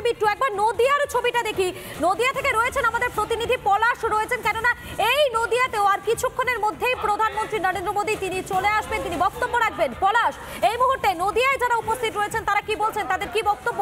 বিট্টু, একবার নদিয়ার ছবিটা দেখি। নদিয়া থেকে রয়েছেন আমাদের প্রতিনিধি পলাশ রয়েছেন, কেননা এই নদিয়াতেও আর কিছুক্ষণের মধ্যেই প্রধানমন্ত্রী নরেন্দ্র মোদী তিনি চলে আসবেন, তিনি বক্তব্য রাখবেন। পলাশ, এই মুহূর্তে নদিয়ায় যারা উপস্থিত রয়েছেন তারা কি বলছেন, তাদের কি বক্তব্য?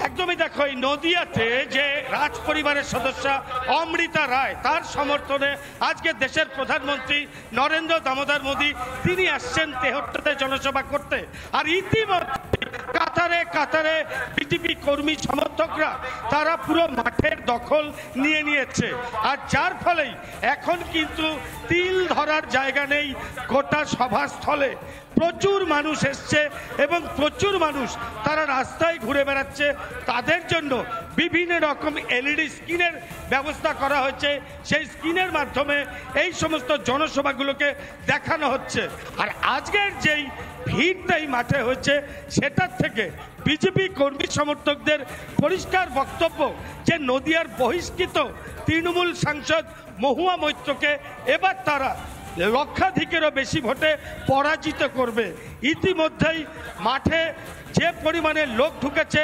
একদমই দেখো, এই নদিয়াতে যে রাজ পরিবারের সদস্য অমৃতা রায়, তার সমর্থনে আজকে দেশের প্রধানমন্ত্রী নরেন্দ্র দামোদর মোদী তিনি আসছেন তেহট্টতে জনসভা করতে। আর ইতিমধ্যে কাতারে কাতারে বিজেপি কর্মী সমর্থকরা তারা পুরো মাঠের দখল নিয়ে নিয়েছে। আর যার ফলেই এখন কিন্তু তিল ধরার জায়গা নেই গোটা সভাস্থলে। প্রচুর মানুষ এসছে এবং প্রচুর মানুষ তারা রাস্তায় ঘুরে বেড়াচ্ছে। তাদের জন্য বিভিন্ন রকম এলইডি স্ক্রিনের ব্যবস্থা করা হয়েছে, সেই স্ক্রিনের মাধ্যমে এই সমস্ত জনসভাগুলোকে দেখানো হচ্ছে। আর আজকের যেই ভিড়টা এই মাঠে হয়েছে সেটার থেকে বিজেপি কর্মী সমর্থকদের পরিষ্কার বক্তব্য যে নদিয়ার বহিষ্কৃত তৃণমূল সাংসদ মহুয়া মৈত্রকে এবার তারা লক্ষাধিকেরও বেশি ভোটে পরাজিত করবে। ইতিমধ্যেই মাঠে যে পরিমাণে লোক ঢুকেছে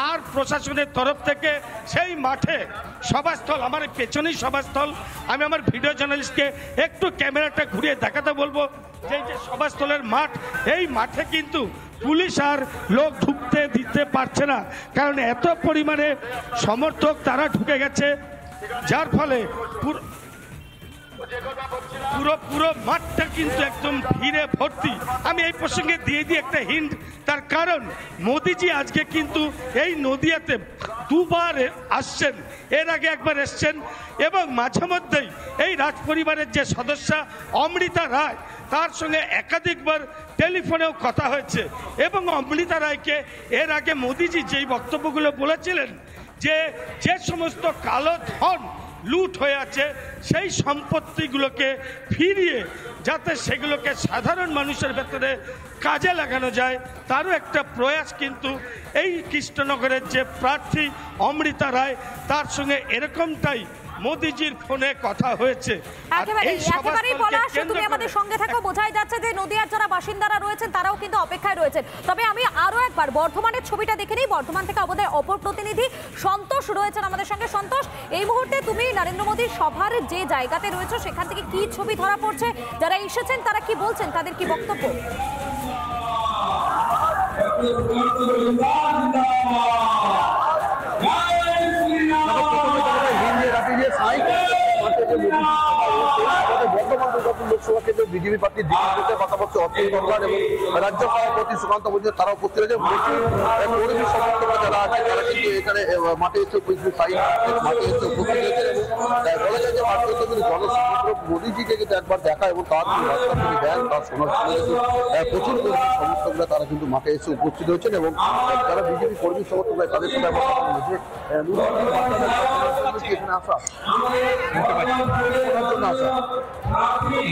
আর প্রশাসনের তরফ থেকে সেই মাঠে সভাস্থল, আমার পেছনেই সভাস্থল, আমি আমার ভিডিও জার্নালিস্টকে একটু ক্যামেরাটা ঘুরিয়ে দেখাতে বলবো যে এই যে সভাস্থলের মাঠ, এই মাঠে কিন্তু পুলিশ আর লোক ঢুকতে দিতে পারছে না, কারণ এত পরিমাণে সমর্থক তারা ঢুকে গেছে, যার ফলে পুরো মাঠটা কিন্তু একদম ভিড়ে ভর্তি। আমি এই প্রসঙ্গে দিয়ে দিই একটা হিন্ট, তার কারণ মোদিজি আজকে কিন্তু এই নদিয়াতে দুবার আসছেন, এর আগে একবার এসছেন এবং মাঝে মধ্যেই এই রাজ পরিবারের যে সদস্য অমৃতা রায় তার সঙ্গে একাধিকবার টেলিফোনেও কথা হয়েছে। এবং অমৃতা রায়কে এর আগে মোদিজি যেই বক্তব্যগুলো বলেছিলেন যে যে সমস্ত কালো ধন লুট হয়ে আছে সেই সম্পত্তিগুলোকে ফিরিয়ে যাতে সেগুলোকে সাধারণ মানুষের ভেতরে কাজে লাগানো যায়, তারও একটা প্রয়াস কিন্তু এই কৃষ্ণনগরের যে প্রার্থী অমৃতা রায় তার সঙ্গে এরকমটাই মোদিজির ফোনে কথা হয়েছে। তুমি আমাদের সঙ্গে থাকো, বোঝাই যাচ্ছে যে নদিয়ার যারা বাসিন্দারা রয়েছেন তারাও কিন্তু অপেক্ষায় রয়েছেন। তবে আমি আরো একবার বর্ধমানের ছবিটা দেখে নিই। বর্ধমান থেকে আমাদের অপর প্রতিনিধি সন্তোষ রয়েছেন আমাদের সঙ্গে। সন্তোষ, এই মুহূর্তে তুমি নরেন্দ্র মোদীর সভার যে জায়গাতে রয়েছে সেখান থেকে কি ছবি ধরা পড়ছে, যারা এসেছেন তারা কি বলছেন, তাদের কি বক্তব্য? লোকসভা কেন্দ্রে বিজেপি পার্টির দিকে কথা বলছে অতুল গঙ্গার এবং রাজ্য সভাপতি সুকান্ত মজুমদার, তারা উপস্থিত রয়েছে। কর্মী সমর্থকরা যারা আছে তারা কিন্তু এখানে মাঠে এসে মাঠে এসে উপস্থিত হয়েছে। বলা যায় যে ভারতীয় কিন্তু জনসমগ্র মোদীজিকে কিন্তু একবার দেখা এবং তার রাস্তা তিনি দেন তার শোনার জন্য প্রচুর কর্মী সমর্থকরা তারা কিন্তু মাঠে এসে উপস্থিত হয়েছেন এবং যারা বিজেপি কর্মী সমর্থকরা তাদের সাথে আমরা কথা বলেছি। এখানে আসা জন্য আসা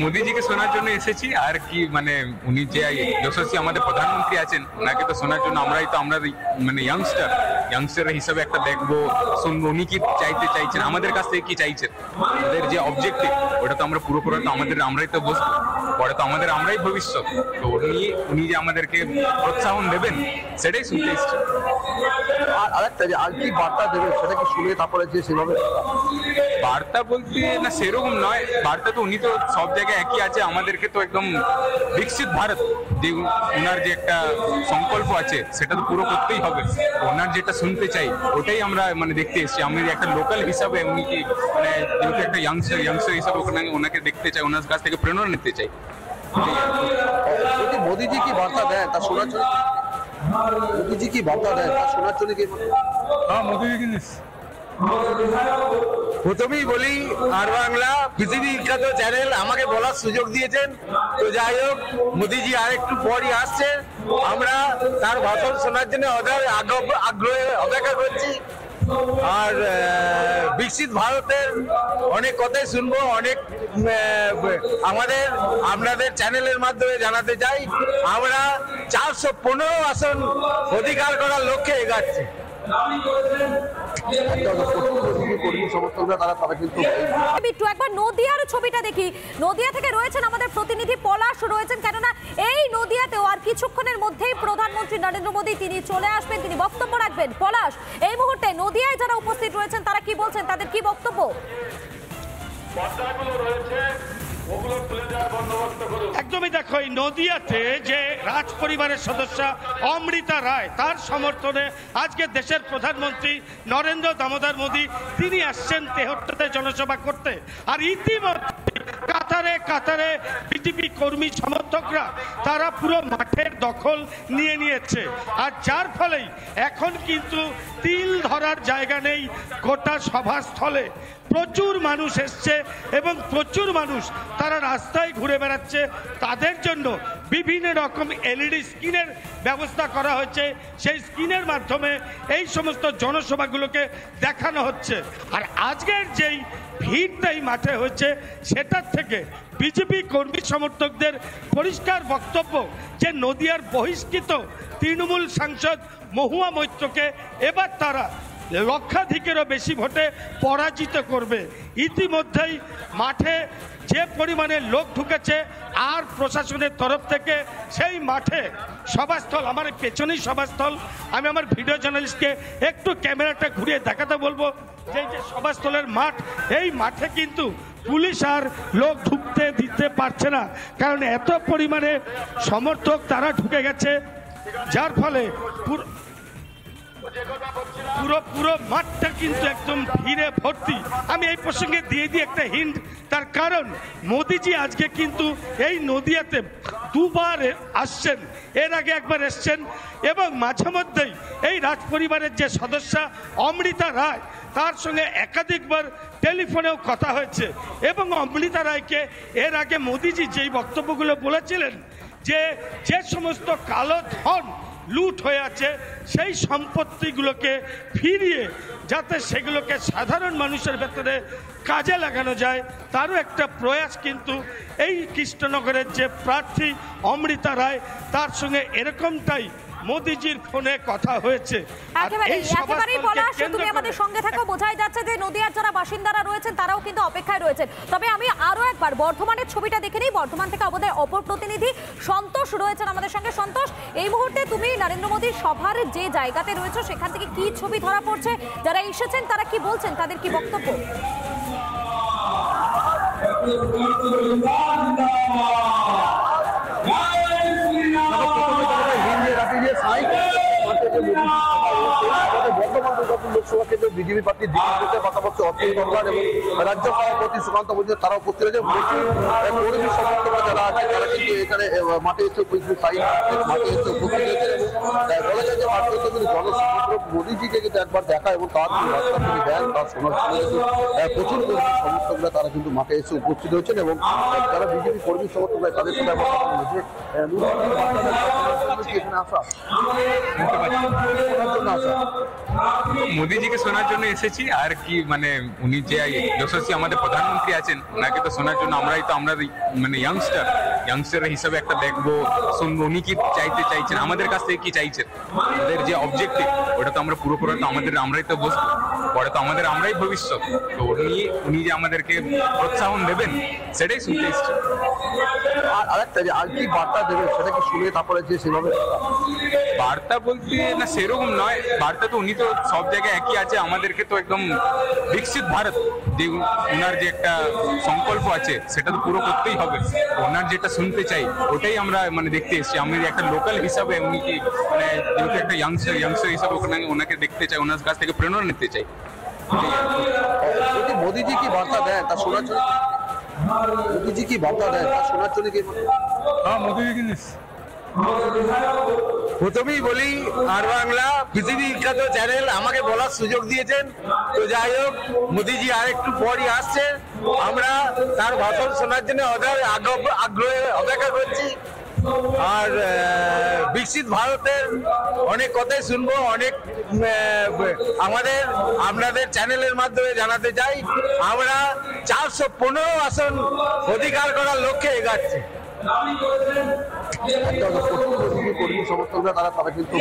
মোদিজিকে শোনার জন্য এসেছি। আর কি মানে উনি যে যশস্বী আমাদের প্রধানমন্ত্রী আছেন ওনাকে তো শোনার জন্য আমরা মানে ইয়াংস্টার হিসাবে একটা দেখবো, শুনবো উনি কি চাইতে চাইছেন, আমাদের কাছ থেকে কি চাইছেন, ওদের যে অবজেক্টিভ ওটা তো আমরা পুরোপুরি তো আমরাই তো বসবো, পরে তো আমরাই ভবিষ্যৎ, তো উনি যে আমাদেরকে প্রোৎসাহন দেবেন সেটাই শুনতে এসছি। আরেকটা যে আর কি বার্তা দেবেন সেটা কি শুনে তারপরে যে সেভাবে বার্তা বলতে না সেরকম নয়, বার্তা তো উনি তো সব জায়গায় একই আছে, আমাদেরকে তো একদম বিকশিত ভারত যে ওনার যে একটা সংকল্প আছে সেটা তো পুরো করতেই হবে। ওনার যেটা শুনতে চাই ওটাই আমরা মানে দেখতে এসেছি। আমি একটা লোকাল হিসাবে উনি কি মানে যেহেতু একটা ইয়াংস্টার হিসাবে ওনাকে দেখতে চাই, ওনার কাছ থেকে প্রেরণা নিতে চাই। মোদিজি কি বার্তা দেন তা শোনার জন্য কি হ্যাঁ মোদিজি কি প্রথমেই বলি আর বাংলা পৃথিবী বিখ্যাত চ্যানেল আমাকে বলার সুযোগ দিয়েছেন, তো যাই হোক মোদিজি আর একটু পরই আসছে, আমরা তার ভাষণ শোনার জন্য আগ্রহে অপেক্ষা করছি। আর বিকশিত ভারতের অনেক কথাই শুনবো, অনেক আপনাদের চ্যানেলের মাধ্যমে জানাতে চাই আমরা 415 আসন অধিকার করার লক্ষ্যে এগাচ্ছি। কর্মী সমর্থকরা তারা কিন্তু একটু একবার নদিয়ার ছবিটা দেখি। নদিয়া থেকে রয়েছেন আমাদের প্রতিনিধি পলাশ রয়েছেন, কেননা এই নদিয়াতেও আর কিছুক্ষণের মধ্যেই প্রধানমন্ত্রী নরেন্দ্র মোদী তিনি চলে আসবেন, তিনি বক্তব্য রাখবেন। পলাশ, এই মুহূর্তে নদিয়ায় যারা উপস্থিত রয়েছেন তারা কি বলছেন, তাদের কি বক্তব্য? একদমই দেখো, এই নদিয়াতে যে রাজ পরিবারের সদস্য অমৃতা রায়, তার সমর্থনে আজকে দেশের প্রধানমন্ত্রী নরেন্দ্র দামোদর মোদী তিনি আসছেন তেহট্টতে জনসভা করতে। আর ইতিমধ্যে কাতারে কাতারে বিজেপি কর্মী সমর্থকরা তারা পুরো মাঠের দখল নিয়ে নিয়েছে। আর যার ফলেই এখন কিন্তু তিল ধরার জায়গা নেই গোটা সভাস্থলে। প্রচুর মানুষ এসছে এবং প্রচুর মানুষ তারা রাস্তায় ঘুরে বেড়াচ্ছে। তাদের জন্য বিভিন্ন রকম এলইডি স্ক্রিনের ব্যবস্থা করা হয়েছে, সেই স্ক্রিনের মাধ্যমে এই সমস্ত জনসভাগুলোকে দেখানো হচ্ছে। আর আজকের যেই ভিড়টাই মাঠে হয়েছে সেটার থেকে বিজেপি কর্মী সমর্থকদের পরিষ্কার বক্তব্য যে নদিয়ার বহিষ্কৃত তৃণমূল সাংসদ মহুয়া মৈত্রকে এবার তারা লক্ষাধিকেরও বেশি ভোটে পরাজিত করবে। ইতিমধ্যেই মাঠে যে পরিমাণে লোক ঢুকেছে আর প্রশাসনের তরফ থেকে সেই মাঠে সভাস্থল, আমার পেছনেই সভাস্থল, আমি আমার ভিডিও জার্নালিস্টকে একটু ক্যামেরাটা ঘুরিয়ে দেখাতে বলবো যে সভাস্থলের মাঠ, এই মাঠে কিন্তু পুলিশ আর লোক ঢুকতে দিতে পারছে না, কারণ এত পরিমাণে সমর্থক তারা ঢুকে গেছে, যার ফলে পুরো মাঠটা কিন্তু একদম ভিড়ে ভর্তি। আমি এই প্রসঙ্গে দিয়ে দিই একটা হিন্ট, তার কারণ মোদিজি আজকে কিন্তু এই নদিয়াতে দুবার আসছেন, এর আগে একবার এসছেন এবং মাঝে মধ্যেই এই রাজ পরিবারের যে সদস্য অমৃতা রায় তার সঙ্গে একাধিকবার টেলিফোনেও কথা হয়েছে। এবং অমৃতা রায়কে এর আগে মোদিজি যেই বক্তব্যগুলো বলেছিলেন যে যে সমস্ত কালো ধন লুট হয়ে আছে সেই সম্পত্তিগুলোকে ফিরিয়ে যাতে সেগুলোকে সাধারণ মানুষের ভেতরে কাজে লাগানো যায়, তারও একটা প্রয়াস কিন্তু এই কৃষ্ণনগরের যে প্রার্থী অমৃতা রায় তার সঙ্গে এরকমটাই মোদিজির ফোনে কথা হয়েছে। একেবারেই পলাশ, তুমি আমাদের সঙ্গে থাকো, বোঝাই যাচ্ছে যে নদিয়ার যারা বাসিন্দারা রয়েছেন তারাও কিন্তু অপেক্ষায় রয়েছেন। তবে আমি আরো একবার বর্ধমানের ছবিটা দেখে নিই। বর্ধমান থেকে আমাদের অপর প্রতিনিধি সন্তোষ রয়েছেন আমাদের সঙ্গে। সন্তোষ, এই মুহূর্তে তুমি নরেন্দ্র মোদীর সভার যে জায়গাতে রয়েছে সেখান থেকে কি ছবি ধরা পড়ছে, যারা এসেছেন তারা কি বলছেন, তাদের কি বক্তব্য? লোকসভা কেন্দ্রের বিজেপি পার্টির দিল্লিতে কথা বলছে অতুল গঙ্গার এবং রাজ্য সভাপতি সুকান্ত মজুমদার, তারা উপস্থিত রয়েছে। কর্মী সমর্থকরা যারা আছে তারা কিন্তু এখানে মাঠে এসে মাঠে এসে উপস্থিত হয়েছে এবং বলা যায় যে মাঠে কিন্তু জনসমুদ্র মোদীজিকে কিন্তু একবার দেখা এবং তার রাস্তা তিনি দেন তার শোনার জন্য প্রচুর কর্মী সমর্থকরা তারা কিন্তু মাঠে এসে উপস্থিত হয়েছেন এবং যারা বিজেপি কর্মী সমর্থকরা তাদের সাথে আমরা কথা বলছি। মোদিজিকে শোনার জন্য এসেছি, আর কি মানে উনি যে যশস্বী আমাদের প্রধানমন্ত্রী আছেন ওনাকে তো শোনার জন্য আমরা মানে ইয়াংস্টার হিসাবে একটা দেখবো, শুনবো উনি কি চাইতে চাইছেন, আমাদের কাছ থেকে কি চাইছেন, ওদের যে অবজেক্টিভ ওটা তো আমরা পুরোপুরি তো আমরাই তো বসবো, পরে তো আমরাই ভবিষ্যৎ, তো উনি যে আমাদেরকে প্রোৎসাহন দেবেন সেটাই শুনতে এসছি। আরেকটা যে আর কি বার্তা দেবে সেটা কি শুনে তারপরে যে সেভাবে বার্তা বলতে না সেরকম নয়, বার্তা তো উনি তো সব জায়গায় একই আছে, আমাদেরকে তো একদম বিকশিত ভারত যে ওনার যে একটা সংকল্প আছে সেটা তো পুরো করতেই হবে, ওনার যেটা শুনতে চাই ওটাই আমরা মানে দেখতে এসেছি। আমি একটা লোকাল হিসাবে উনি কি মানে যেহেতু একটা ইয়াংস্টার হিসাবে ওনাকে দেখতে চাই, ওনার কাছ থেকে প্রেরণা নিতে চাই। মোদিজি কি বার্তা দেয় তা শোনার জন্য প্রথমেই বলি আর বাংলা পৃথিবী বিখ্যাত চ্যানেল আমাকে বলার সুযোগ দিয়েছেন, তো যাই হোক মোদিজি আর একটু পরই আসছে, আমরা তার ভাষণ শোনার জন্য আগ্রহে অপেক্ষা করছি। আর বিকশিত ভারতের অনেক কথাই শুনবো, অনেক আপনাদের চ্যানেলের মাধ্যমে জানাতে চাই আমরা 415 আসন অধিকার করার লক্ষ্যে এগাচ্ছি। কর্মী সমর্থকরা তারা কিন্তু